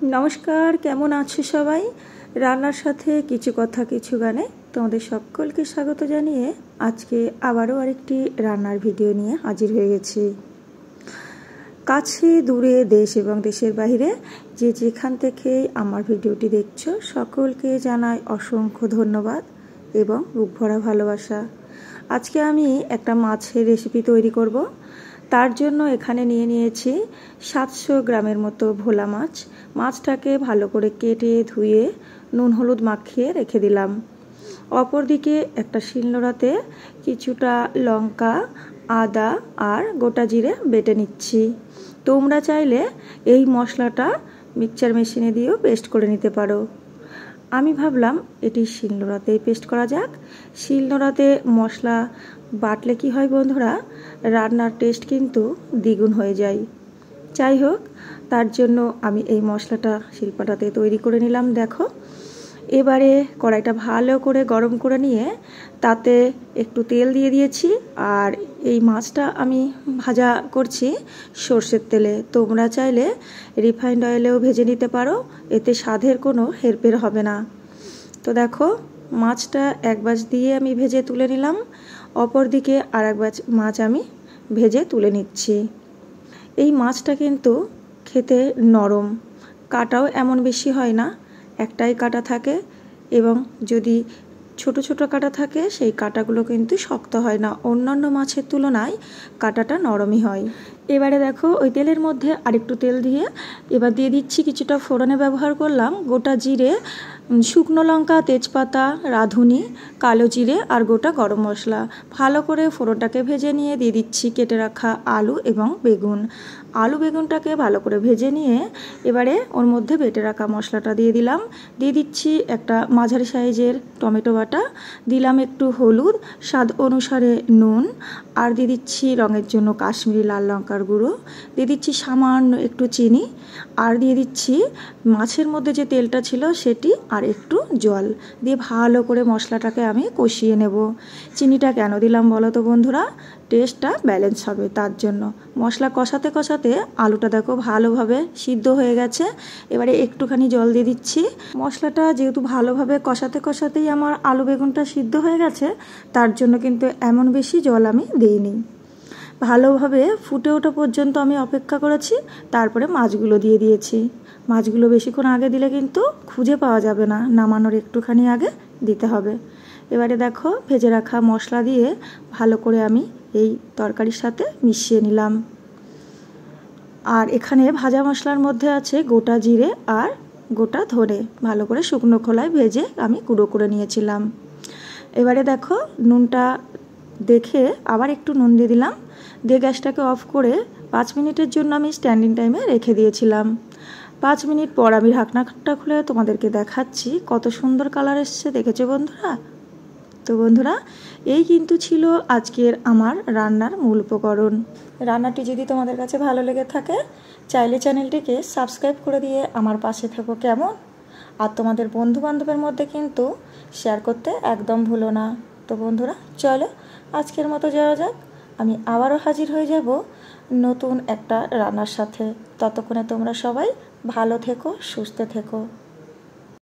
নমস্কার, কেমন আছো সবাই? রান্নার সাথে কিছু কথা কিছু গানে তোমাদের সকলকে স্বাগত জানিয়ে আজকে আবারও আরেকটি রান্নার ভিডিও নিয়ে হাজির হয়ে গেছি। কাছে দূরে দেশ এবং দেশের বাইরে যে যেখান থেকে আমার ভিডিওটি দেখছো সকলকে জানাই অসংখ্য ধন্যবাদ এবং বুক ভরা ভালোবাসা। আজকে আমি একটা মাছের রেসিপি তৈরি করব। তার জন্য এখানে নিয়ে নিয়েছি 700 গ্রামের মতো ভোলা মাছ। মাছটাকে ভালো করে কেটে ধুয়ে নুন হলুদ মাখিয়ে রেখে দিলাম। অপরদিকে একটা শিলনোড়াতে কিছুটা লঙ্কা, আদা আর গোটা জিরে বেটে নিচ্ছি। তোমরা চাইলে এই মশলাটা মিক্সচার মেশিনে দিয়েও পেস্ট করে নিতে পারো। আমি ভাবলাম এটি শিলনোড়াতেই পেস্ট করা যাক। শিলনোড়াতে মশলা বাটলে কি হয় বন্ধুরা, রান্নার টেস্ট কিন্তু দ্বিগুণ হয়ে যায়। যাই হোক, তার জন্য আমি এই মশলাটা শিলপাটাতে তৈরি করে নিলাম। দেখো, এবারে কড়াইটা ভালো করে গরম করে নিয়ে তাতে একটু তেল দিয়ে দিয়েছি। আর এই মাছটা আমি ভাজা করছি সর্ষের তেলে। তোমরা চাইলে রিফাইন্ড অয়েলেও ভেজে নিতে পারো, এতে স্বাদের কোনো হেরফের হবে না। তো দেখো, মাছটা এক বাজ দিয়ে আমি ভেজে তুলে নিলাম। অপর দিকে আর এক বাজ মাছ আমি ভেজে তুলে নিচ্ছি। এই মাছটা কিন্তু খেতে নরম, কাটাও এমন বেশি হয় না, একটাই কাটা থাকে এবং যদি ছোট ছোট কাটা থাকে সেই কাটাগুলো কিন্তু শক্ত হয় না, অন্যান্য মাছের তুলনায় কাটাটা নরমই হয়। এবারে দেখো, ওই তেলের মধ্যে আরেকটু তেল দিয়ে এবার দিয়ে দিচ্ছি কিছুটা ফোড়নে ব্যবহার করলাম গোটা জিরে, শুকনো লঙ্কা, তেজপাতা, রাঁধুনি, কালো জিরে আর গোটা গরম মশলা। ভালো করে ফোড়নটাকে ভেজে নিয়ে দিয়ে দিচ্ছি কেটে রাখা আলু এবং বেগুন। আলু বেগুনটাকে ভালো করে ভেজে নিয়ে এবারে ওর মধ্যে বেটে রাখা মশলাটা দিয়ে দিলাম। দিয়ে দিচ্ছি একটা মাঝারি সাইজের টমেটো বাটা, দিলাম একটু হলুদ, স্বাদ অনুসারে নুন, আর দিয়ে দিচ্ছি রঙের জন্য কাশ্মীরি লাল লঙ্কার গুঁড়ো, দিয়ে দিচ্ছি সামান্য একটু চিনি, আর দিয়ে দিচ্ছি মাছের মধ্যে যে তেলটা ছিল সেটি, আর একটু জল দিয়ে ভালো করে মশলাটাকে আমি কষিয়ে নেব। চিনিটা কেন দিলাম বলো তো বন্ধুরা, টেস্টটা ব্যালেন্স হবে তার জন্য। মশলা কষাতে কষাতে আলুটা দেখো ভালোভাবে সিদ্ধ হয়ে গেছে। এবারে একটুখানি জল দিয়ে দিচ্ছি। মশলাটা যেহেতু ভালোভাবে কষাতে কষাতেই আমার আলু বেগুনটা সিদ্ধ হয়ে গেছে, তার জন্য কিন্তু এমন বেশি জল আমি দিইনি। ভালোভাবে ফুটে ওঠা পর্যন্ত আমি অপেক্ষা করেছি, তারপরে মাছগুলো দিয়ে দিয়েছি। মাছগুলো বেশিক্ষণ আগে দিলে কিন্তু খুঁজে পাওয়া যাবে না, নামানোর একটুখানি আগে দিতে হবে। এবারে দেখো, ভেজে রাখা মশলা দিয়ে ভালো করে আমি এই তরকারির সাথে মিশিয়ে নিলাম। আর এখানে ভাজা মশলার মধ্যে আছে গোটা জিরে আর গোটা ধনে, ভালো করে শুকনো খোলায় ভেজে আমি গুঁড়ো করে নিয়েছিলাম। এবারে দেখো, নুনটা দেখে আবার একটু নুন দিয়ে দিলাম, দিয়ে গ্যাসটাকে অফ করে 5 মিনিটের জন্য আমি স্ট্যান্ডিং টাইমে রেখে দিয়েছিলাম। 5 মিনিট পর আমি ঢাকনাটা খুলে তোমাদেরকে দেখাচ্ছি কত সুন্দর কালার এসছে, দেখেছো বন্ধুরা? তো বন্ধুরা, এই কিন্তু ছিল আজকের আমার রান্নার মূল উপকরণ। রান্নাটি যদি তোমাদের কাছে ভালো লেগে থাকে, চাইলে চ্যানেলটিকে সাবস্ক্রাইব করে দিয়ে আমার পাশে থেকো, কেমন? আর তোমাদের বন্ধু বান্ধবের মধ্যে কিন্তু শেয়ার করতে একদম ভুলো না। তো বন্ধুরা, চলো আজকের মতো যাওয়া যাক। আমি আবারও হাজির হয়ে যাব নতুন একটা রান্নার সাথে। ততক্ষণে তোমরা সবাই ভালো থেকো, সুস্থ থেকো।